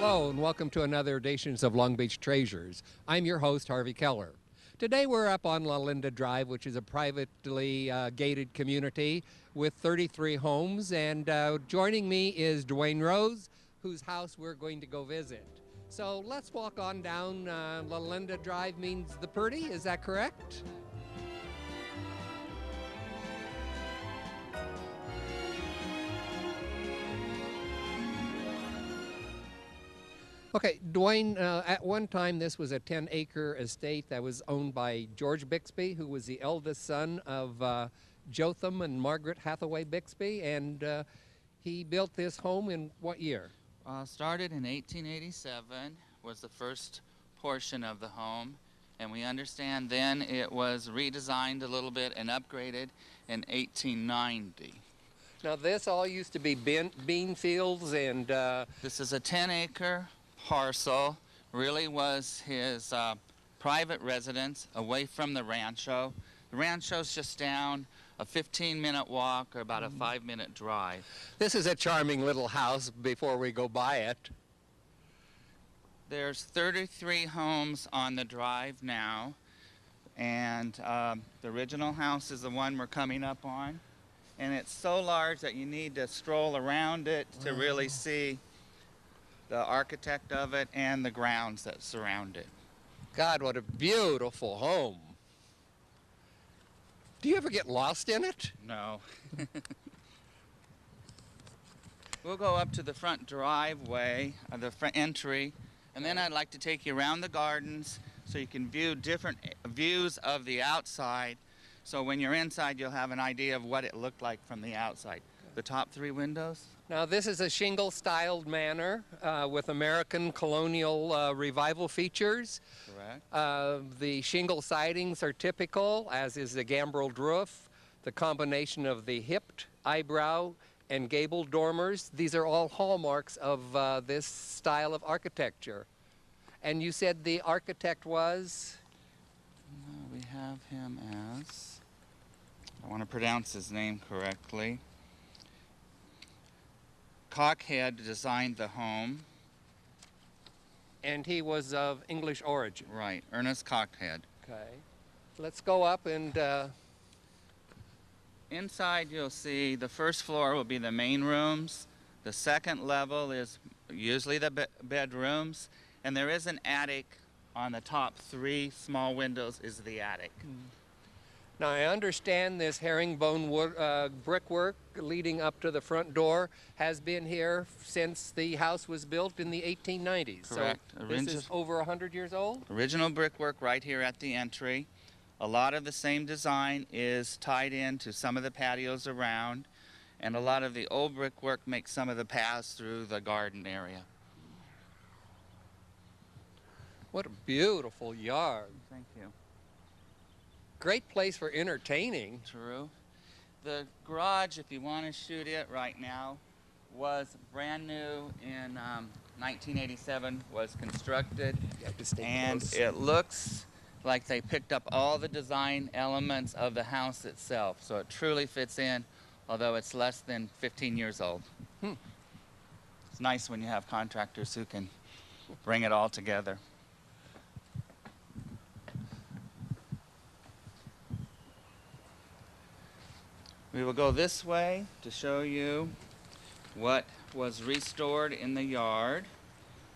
Hello and welcome to another edition of Long Beach Treasures. I'm your host, Harvey Keller. Today we're up on Lolinda Drive, which is a privately gated community with 33 homes, and joining me is Dwayne Rose, whose house we're going to go visit. So let's walk on down Lolinda Drive means the Purdy, is that correct? Okay, Dwayne, at one time this was a 10-acre estate that was owned by George Bixby, who was the eldest son of Jotham and Margaret Hathaway Bixby, and he built this home in what year? Started in 1887 was the first portion of the home, and we understand then it was redesigned a little bit and upgraded in 1890. Now this all used to be bean fields and... This is a 10-acre parcel, really was his private residence away from the rancho. The rancho's just down a 15-minute walk or about a 5-minute drive. This is a charming little house before we go by it. There's 33 homes on the drive now, and the original house is the one we're coming up on, and it's so large that you need to stroll around it to really see the architect of it and the grounds that surround it. God, what a beautiful home. Do you ever get lost in it? No. We'll go up to the front driveway, the front entry, and then I'd like to take you around the gardens so you can view different views of the outside. So when you're inside, you'll have an idea of what it looked like from the outside. The top 3 windows. Now this is a shingle-styled manor with American colonial revival features. Correct. The shingle sidings are typical, as is the gambreled roof, the combination of the hipped, eyebrow, and gabled dormers. These are all hallmarks of this style of architecture. And you said the architect was? We have him as, I want to pronounce his name correctly. Cockhead designed the home. And he was of English origin. Right, Ernest Cockhead. Okay. Let's go up and... Inside you'll see the first floor will be the main rooms. The second level is usually the bedrooms. And there is an attic on the top 3 small windows is the attic. Now I understand this herringbone wood, brickwork leading up to the front door has been here since the house was built in the 1890s. Correct. So this is over 100 years old? Original brickwork right here at the entry. A lot of the same design is tied into some of the patios around, and a lot of the old brickwork makes some of the paths through the garden area. What a beautiful yard. Thank you. Great place for entertaining. True. The garage, if you want to shoot it right now, was brand new in 1987, was constructed, and close. It looks like they picked up all the design elements of the house itself, so it truly fits in, although it's less than 15 years old. It's nice when you have contractors who can bring it all together. We will go this way to show you what was restored in the yard.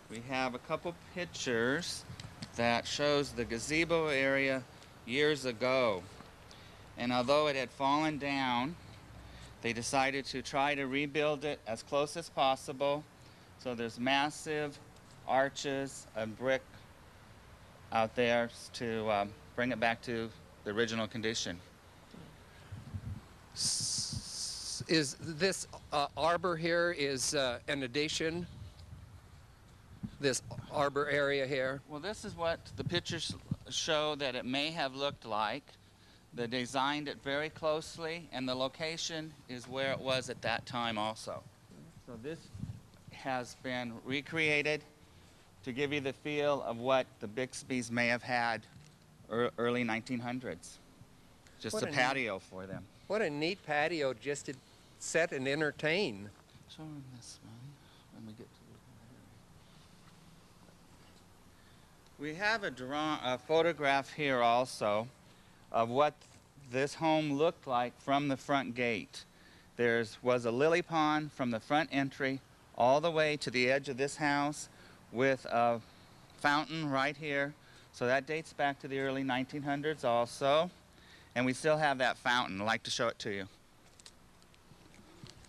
We have a couple pictures that shows the gazebo area years ago. And although it had fallen down, they decided to try to rebuild it as close as possible. So there's massive arches and brick out there to bring it back to the original condition. Is this arbor here is an addition? This arbor area here? Well, this is what the pictures show that it may have looked like. They designed it very closely, and the location is where it was at that time also. So this has been recreated to give you the feel of what the Bixbys may have had early 1900s. Just a patio for them. What a neat patio just to set and entertain. Show them this one when we get to We have a photograph here also of what this home looked like from the front gate. There was a lily pond from the front entry all the way to the edge of this house with a fountain right here. So that dates back to the early 1900s also. And we still have that fountain. I'd like to show it to you.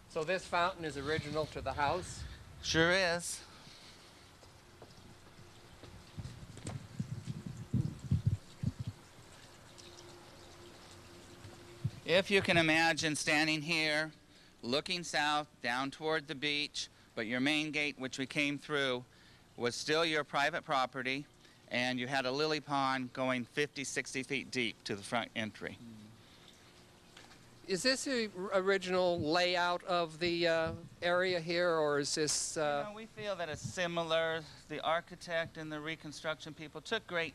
So this fountain is original to the house? Sure is. If you can imagine standing here, looking south down toward the beach, but your main gate, which we came through, was still your private property, and you had a lily pond going 50, 60 feet deep to the front entry. Is this the original layout of the area here, or is this... You know, we feel that it's similar. The architect and the reconstruction people took great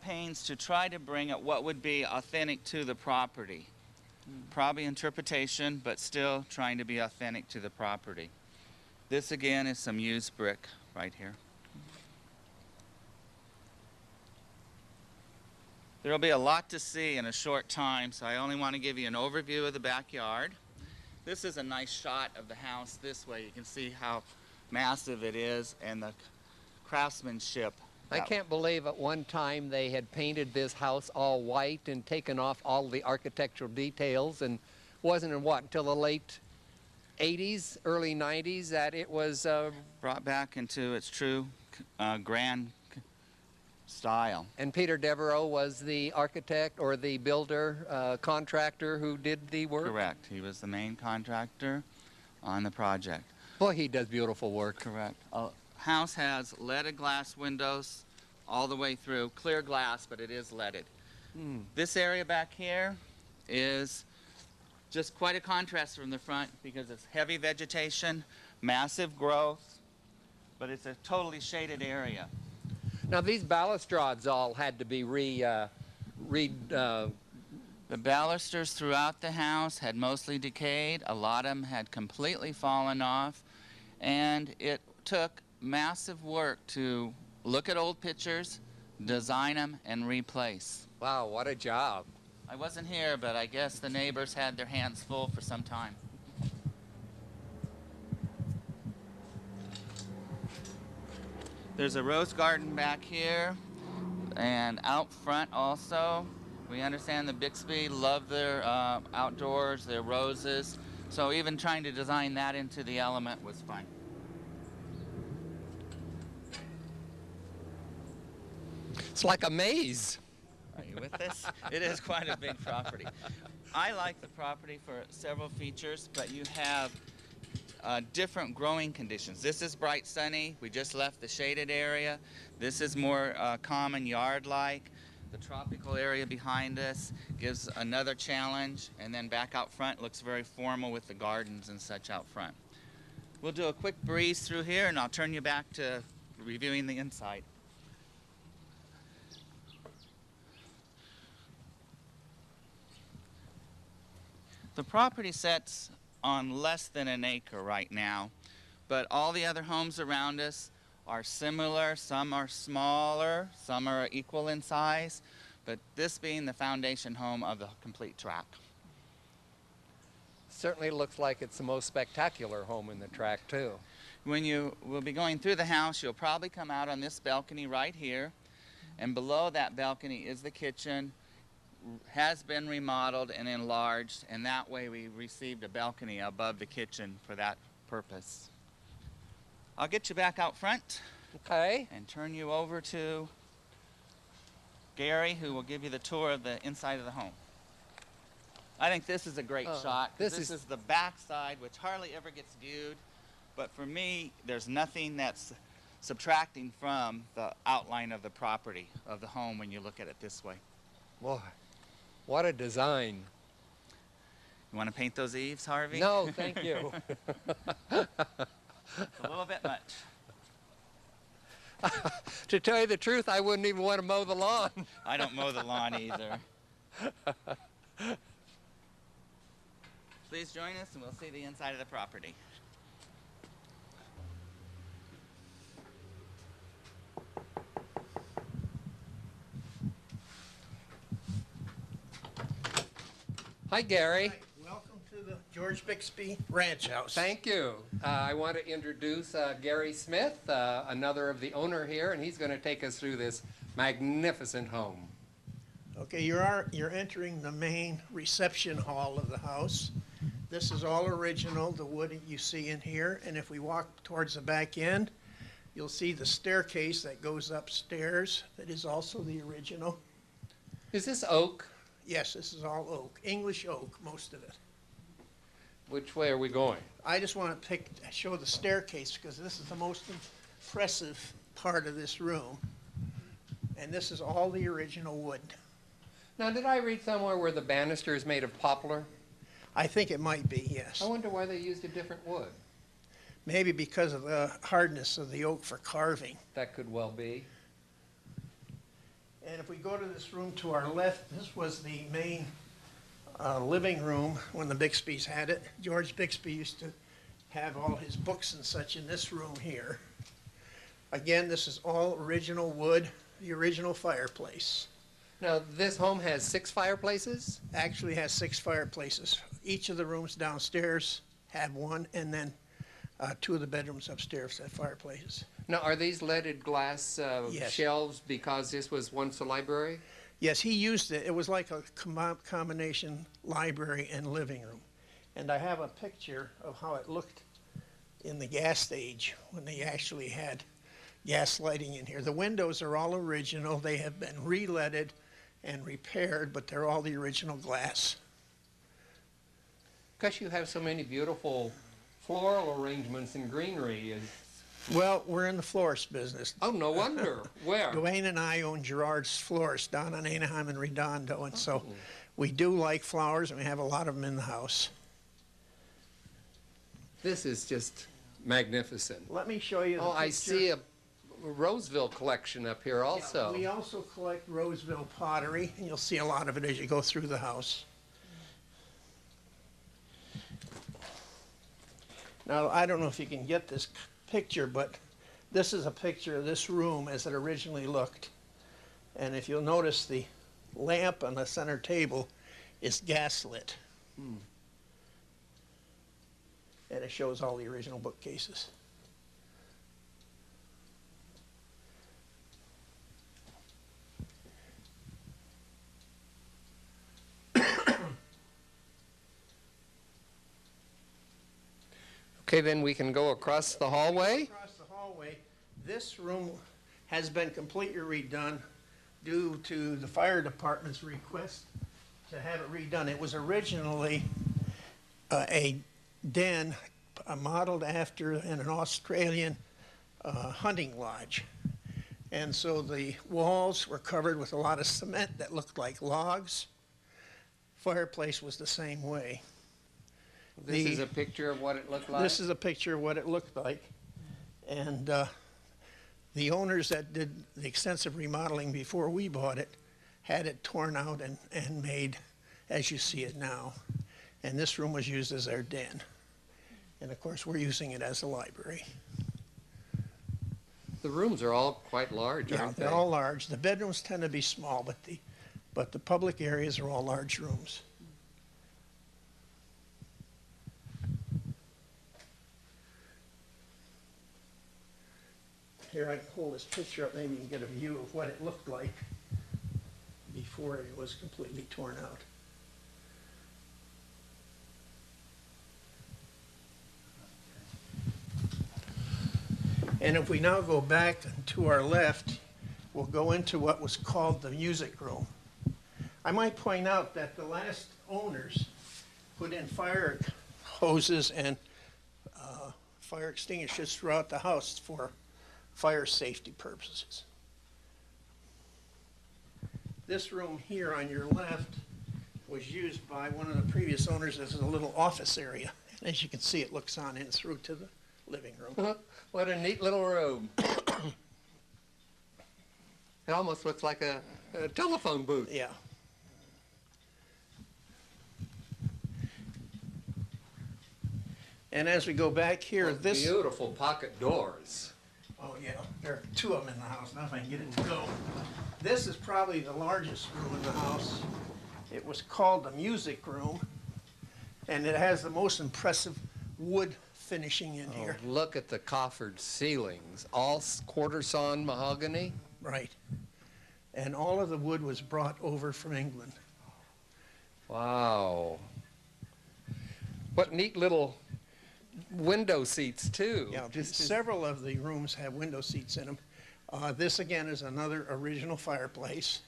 pains to try to bring it what would be authentic to the property. Probably interpretation, but still trying to be authentic to the property. This again is some used brick right here. There'll be a lot to see in a short time, so I only want to give you an overview of the backyard. This is a nice shot of the house this way. You can see how massive it is and the craftsmanship. I can't believe at one time they had painted this house all white and taken off all the architectural details, and wasn't in what, until the late 80s, early 90s that it was... brought back into its true grand style. And Peter Devereaux was the architect or the builder, contractor who did the work? Correct. He was the main contractor on the project. Boy, he does beautiful work. Correct. House has leaded glass windows all the way through, clear glass, but it is leaded. This area back here is just quite a contrast from the front because it's heavy vegetation, massive growth, but it's a totally shaded area. Now these balustrades all had to be The balusters throughout the house had mostly decayed. A lot of them had completely fallen off, and it took massive work to look at old pictures, design them, and replace. Wow, what a job. I wasn't here, but I guess the neighbors had their hands full for some time. There's a rose garden back here, and out front also. We understand the Bixby love their outdoors, their roses, so even trying to design that into the element was fun. It's like a maze. Are you with this? It is quite a big property. I like the property for several features, but you have different growing conditions. This is bright sunny. We just left the shaded area. This is more common yard-like. The tropical area behind us gives another challenge, and then back out front looks very formal with the gardens and such out front. We'll do a quick breeze through here, and I'll turn you back to reviewing the inside. The property sets on less than an acre right now, but all the other homes around us are similar. Some are smaller, some are equal in size, but this being the foundation home of the complete tract. Certainly looks like it's the most spectacular home in the tract too. When you will be going through the house, you'll probably come out on this balcony right here, and below that balcony is the kitchen. Has been remodeled and enlarged, and that way we received a balcony above the kitchen for that purpose. I'll get you back out front. Okay. And turn you over to Gary, who will give you the tour of the inside of the home. I think this is a great shot. This is the back side, which hardly ever gets viewed, but for me, there's nothing that's subtracting from the outline of the property of the home when you look at it this way. Boy, what a design. You want to paint those eaves, Harvey? No, thank you. It's a little bit much. To tell you the truth, I wouldn't even want to mow the lawn. I don't mow the lawn either. Please join us and we'll see the inside of the property. Hi, Gary. Hi, welcome to the George Bixby Ranch House. Thank you. I want to introduce Gary Smith, another of the owner here, and he's going to take us through this magnificent home. Okay, you're entering the main reception hall of the house. This is all original, the wood you see in here, and if we walk towards the back end, you'll see the staircase that goes upstairs that is also the original. Is this oak? Yes, this is all oak, English oak, most of it. Which way are we going? I just want to show the staircase because this is the most impressive part of this room. And this is all the original wood. Now, did I read somewhere where the banister is made of poplar? I think it might be, yes. I wonder why they used a different wood. Maybe because of the hardness of the oak for carving. That could well be. And if we go to this room to our left, this was the main living room when the Bixbys had it. George Bixby used to have all his books and such in this room here. Again, this is all original wood, the original fireplace. Now, this home has 6 fireplaces? Actually has 6 fireplaces. Each of the rooms downstairs have one, and then 2 of the bedrooms upstairs have fireplaces. Now, are these leaded glass Yes. shelves because this was once a library? Yes, he used it. It was like a combination library and living room. And I have a picture of how it looked in the gas age when they actually had gas lighting in here. The windows are all original. They have been re-leaded and repaired, but they're all the original glass. Because you have so many beautiful floral arrangements and greenery. Well, we're in the florist business. Oh, no wonder. Where? Dwayne and I own Gerard's Florist down on Anaheim and Redondo, and so we do like flowers, and we have a lot of them in the house. This is just magnificent. Let me show you the Oh, picture. I see a Roseville collection up here also. Yeah, we also collect Roseville pottery, and you'll see a lot of it as you go through the house. Now, I don't know if you can get this picture, but this is a picture of this room as it originally looked. And if you'll notice, the lamp on the center table is gaslit. And it shows all the original bookcases. Okay, then we can go across the hallway. Across the hallway, this room has been completely redone due to the fire department's request to have it redone. It was originally a den modeled after an Australian hunting lodge. And so the walls were covered with a lot of cement that looked like logs. Fireplace was the same way. This is a picture of what it looked like? This is a picture of what it looked like. And the owners that did the extensive remodeling before we bought it had it torn out and made as you see it now. And this room was used as our den. And of course, we're using it as a library. The rooms are all quite large, Yeah, aren't they? they're all large. The bedrooms tend to be small, but the public areas are all large rooms. Here, I can hold this picture up, maybe you can get a view of what it looked like before it was completely torn out. And if we now go back to our left, we'll go into what was called the music room. I might point out that the last owners put in fire hoses and fire extinguishers throughout the house for fire safety purposes. This room here on your left was used by one of the previous owners as a little office area. And as you can see, it looks on in through to the living room. What a neat little room. It almost looks like a telephone booth. Yeah. And as we go back here, this... Beautiful pocket doors. Oh, yeah, there are 2 of them in the house. Now if I can get it to go. This is probably the largest room in the house. It was called the music room, and it has the most impressive wood finishing in here. Look at the coffered ceilings, all quarter sawn mahogany. Right. And all of the wood was brought over from England. Wow. What neat little window seats too. Yeah, several of the rooms have window seats in them. This again is another original fireplace.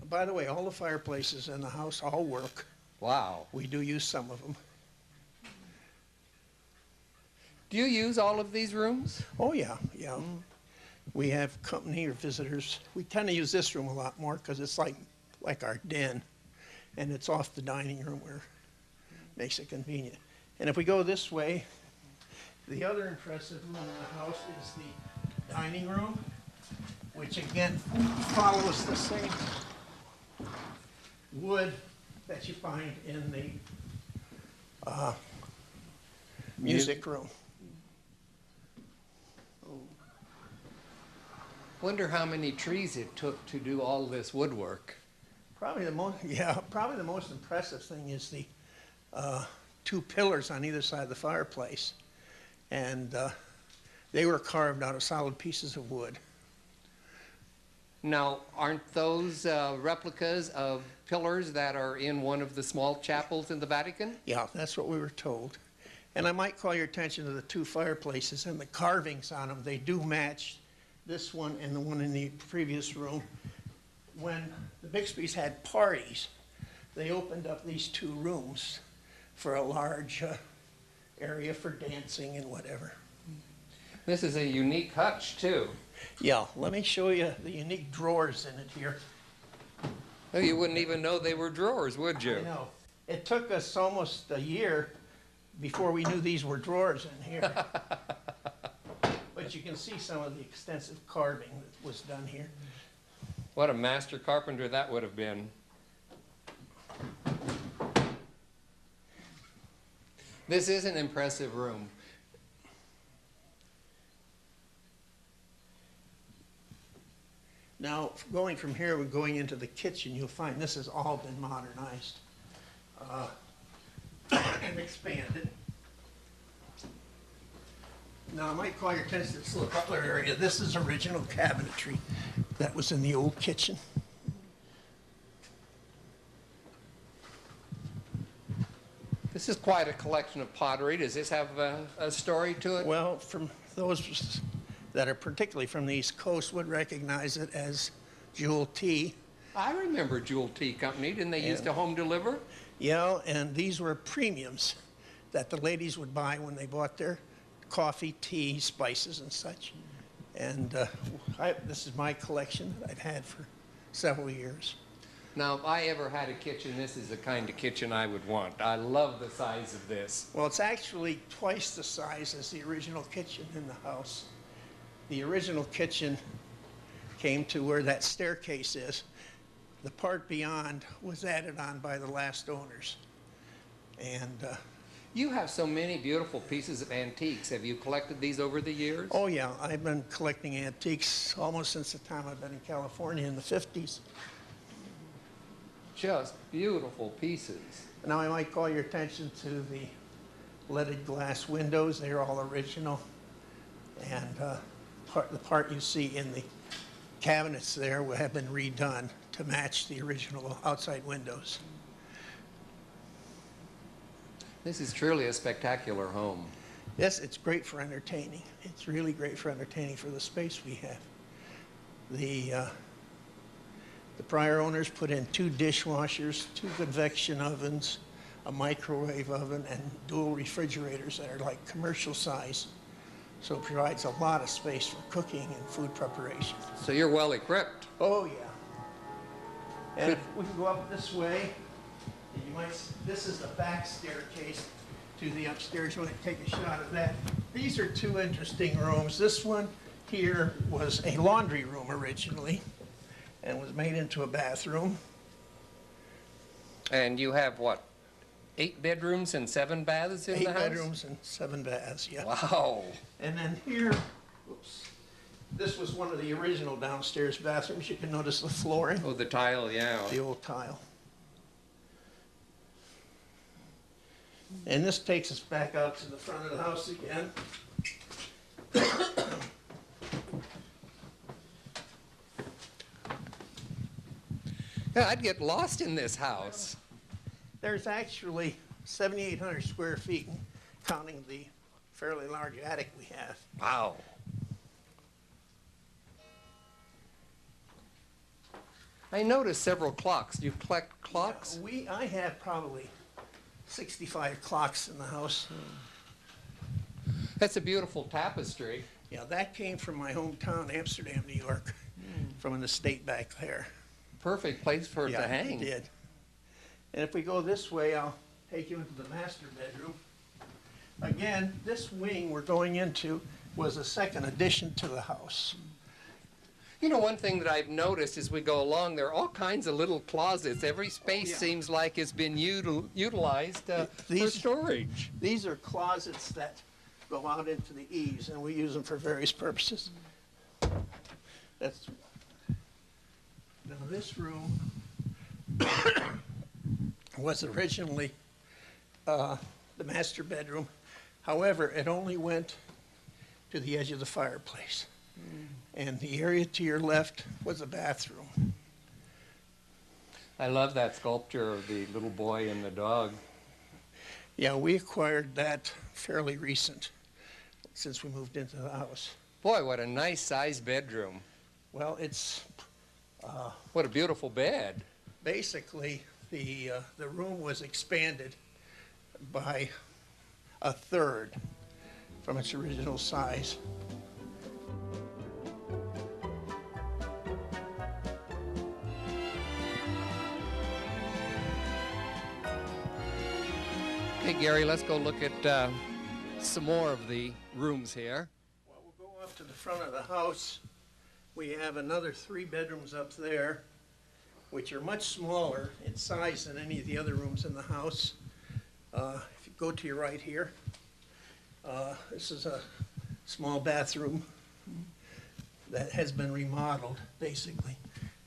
By the way, all the fireplaces in the house all work. Wow. We do use some of them. Do you use all of these rooms? Oh yeah, yeah. We have company or visitors. We tend to use this room a lot more because it's like our den, and it's off the dining room where it makes it convenient. And if we go this way, the other impressive room in the house is the dining room, which again follows the same wood that you find in the music room. Wonder how many trees it took to do all this woodwork. Probably the most impressive thing is the two pillars on either side of the fireplace, and they were carved out of solid pieces of wood. Now, aren't those replicas of pillars that are in one of the small chapels in the Vatican? Yeah, that's what we were told. And I might call your attention to the two fireplaces and the carvings on them. They do match this one and the one in the previous room. When the Bixby's had parties, they opened up these two rooms for a large area for dancing and whatever. This is a unique hutch, too. Yeah, let me show you the unique drawers in it here. Well, you wouldn't even know they were drawers, would you? I know. It took us almost a year before we knew these were drawers in here. But you can see some of the extensive carving that was done here. What a master carpenter that would have been. This is an impressive room. Now, going from here, we're going into the kitchen. You'll find this has all been modernized and expanded. Now, I might call your attention to this little cutler area. This is original cabinetry that was in the old kitchen. This is quite a collection of pottery. Does this have a story to it? Well, from those that are particularly from the East Coast would recognize it as Jewel Tea. I remember Jewel Tea Company. Didn't they used to home deliver? Yeah, and these were premiums that the ladies would buy when they bought their coffee, tea, spices, and such. And this is my collection that I've had for several years. Now, if I ever had a kitchen, this is the kind of kitchen I would want. I love the size of this. Well, it's actually twice the size as the original kitchen in the house. The original kitchen came to where that staircase is. The part beyond was added on by the last owners. And you have so many beautiful pieces of antiques. Have you collected these over the years? oh yeah, I've been collecting antiques almost since the time I've been in California in the 50s. Just beautiful pieces. Now I might call your attention to the leaded glass windows. They're all original. And the part you see in the cabinets there have been redone to match the original outside windows. This is truly a spectacular home. Yes, it's great for entertaining. It's really great for entertaining for the space we have. The prior owners put in 2 dishwashers, 2 convection ovens, a microwave oven, and dual refrigerators that are like commercial size. So it provides a lot of space for cooking and food preparation. So you're well equipped. Oh, yeah. And if we can go up this way, and you might, this is the back staircase to the upstairs. You want to take a shot of that. These are 2 interesting rooms. This one here was a laundry room originally and was made into a bathroom. And you have what, 8 bedrooms and 7 baths in the house? 8 bedrooms and 7 baths, yeah. Wow. And then here, oops, this was one of the original downstairs bathrooms. You can notice the flooring, Oh, the tile, yeah. the old tile. And this takes us back out to the front of the house again. Yeah, I'd get lost in this house. There's actually 7,800 square feet, counting the fairly large attic we have. Wow. I noticed several clocks. Do you collect clocks? I have probably 65 clocks in the house. That's a beautiful tapestry. Yeah, that came from my hometown, Amsterdam, New York, from an estate back there. Perfect place for it to hang. It did. And if we go this way, I'll take you into the master bedroom. Again, this wing we're going into was a second addition to the house. You know, one thing that I've noticed as we go along, there are all kinds of little closets. Every space seems like it's been utilized for storage. These are closets that go out into the eaves, and we use them for various purposes. That's now this room was originally the master bedroom. However, it only went to the edge of the fireplace. And the area to your left was a bathroom. I love that sculpture of the little boy and the dog. Yeah, we acquired that fairly recent, since we moved into the house. Boy, what a nice sized bedroom. Well, it's What a beautiful bed. basically the room was expanded by a third from its original size. Hey, Gary, let's go look at some more of the rooms here. Well, we'll go up to the front of the house. We have another 3 bedrooms up there, which are much smaller in size than any of the other rooms in the house. If you go to your right here, this is a small bathroom that has been remodeled, basically.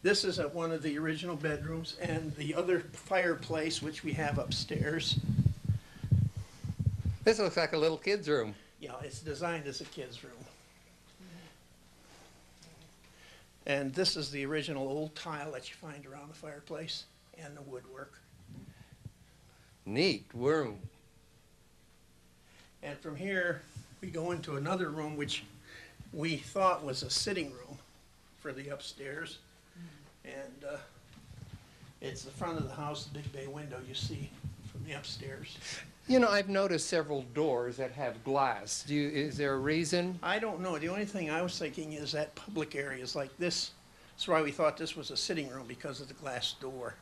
This is one of the original bedrooms, and the other fireplace, which we have upstairs. This looks like a little kid's room. Yeah, it's designed as a kid's room. And this is the original old tile that you find around the fireplace and the woodwork. Neat room. And from here, we go into another room which we thought was a sitting room for the upstairs. And it's the front of the house, the big bay window you see from the upstairs. You know, I've noticed several doors that have glass. Is there a reason? I don't know. The only thing I was thinking is that public areas like this. That's why we thought this was a sitting room, because of the glass door.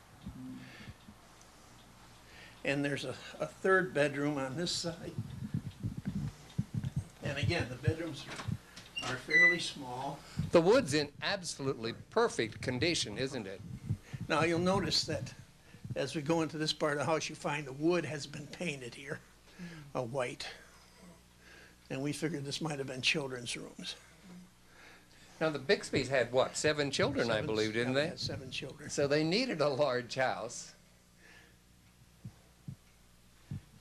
And there's a third bedroom on this side. And again, the bedrooms are fairly small. The wood's in absolutely perfect condition, isn't it? Now you'll notice that as we go into this part of the house, you find the wood has been painted here, white. And we figured this might have been children's rooms. Now, the Bixby's had, what, 7 children, I believe, didn't they? Had 7 children. So they needed a large house.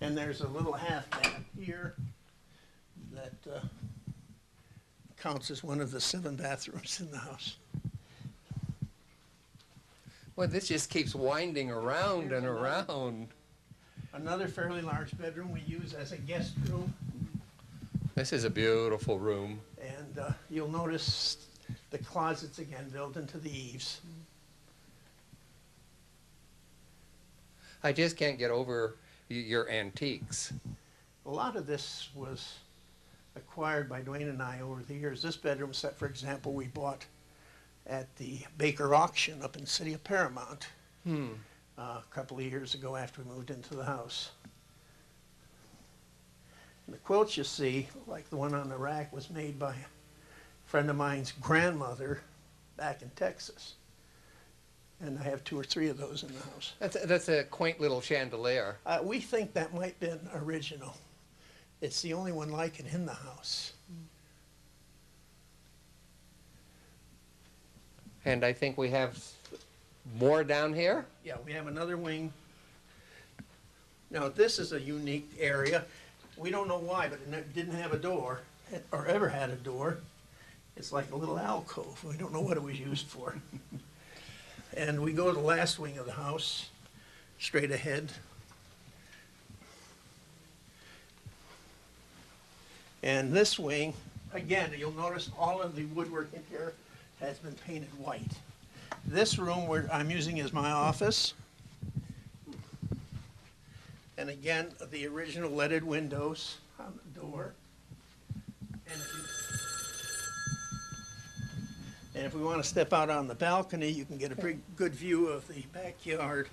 And there's a little half bath here that counts as one of the 7 bathrooms in the house. Well, this just keeps winding around and around. Another fairly large bedroom we use as a guest room. This is a beautiful room. And you'll notice the closets again built into the eaves. I just can't get over your antiques. A lot of this was acquired by Dwayne and I over the years. This bedroom set, for example, we bought at the Baker auction up in the city of Paramount a couple of years ago after we moved into the house. And the quilts you see, like the one on the rack, was made by a friend of mine's grandmother back in Texas. And I have 2 or 3 of those in the house. That's a quaint little chandelier. We think that might have been original. It's the only one like it in the house. And I think we have more down here. Yeah, we have another wing Now, this is a unique area. We don't know why, but it didn't have a door, or ever had a door. It's like a little alcove. We don't know what it was used for. And we go to the last wing of the house, straight ahead. And this wing, again, you'll notice all of the woodwork in here has been painted white. This room where I'm using is my office. And again, the original leaded windows on the door. And if we want to step out on the balcony, you can get a pretty good view of the backyard.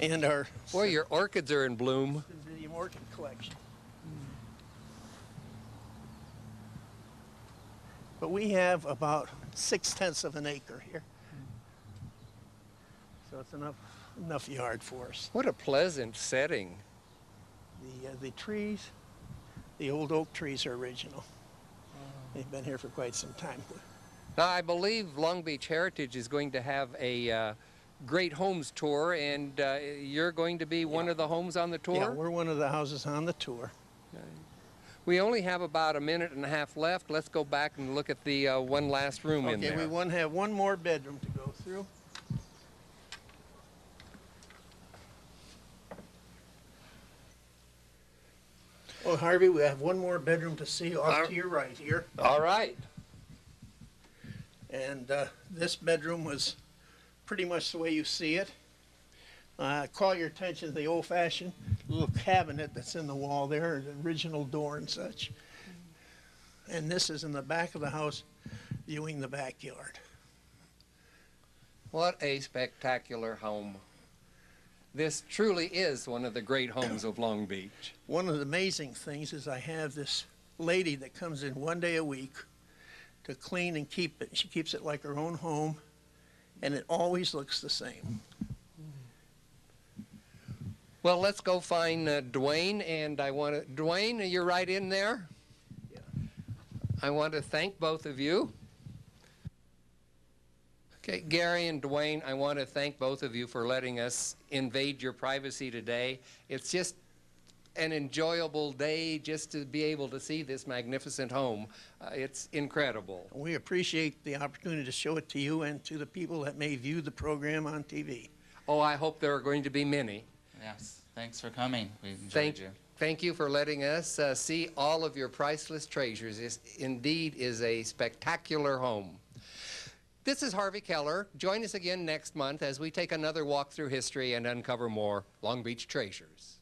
And our Boy, your orchids are in bloom. the orchid collection. But we have about 6/10 of an acre here. So it's enough yard for us. What a pleasant setting. The trees, the old oak trees are original. They've been here for quite some time. Now, I believe Long Beach Heritage is going to have a great homes tour, and you're going to be one of the homes on the tour? Yeah, we're one of the houses on the tour. We only have about a minute and a half left. Let's go back and look at the one last room in there. Okay, we have one more bedroom to go through. Oh, Harvey, we have one more bedroom to see off to your right here. All right. And this bedroom was pretty much the way you see it. Call your attention to the old-fashioned little cabinet that's in the wall there, the original door and such. And this is in the back of the house, viewing the backyard. What a spectacular home. This truly is one of the great homes of Long Beach. One of the amazing things is I have this lady that comes in one day a week to clean and keep it. She keeps it like her own home, and it always looks the same. Well, let's go find Dwayne, and Dwayne, you're right in there? Yeah. I want to thank both of you. Okay, Gary and Dwayne, I want to thank both of you for letting us invade your privacy today. It's just an enjoyable day just to be able to see this magnificent home. It's incredible. We appreciate the opportunity to show it to you and to the people that may view the program on TV. Oh, I hope there are going to be many. Yes, thanks for coming. We enjoyed you. Thank you for letting us see all of your priceless treasures. This indeed is a spectacular home. This is Harvey Keller. Join us again next month as we take another walk through history and uncover more Long Beach treasures.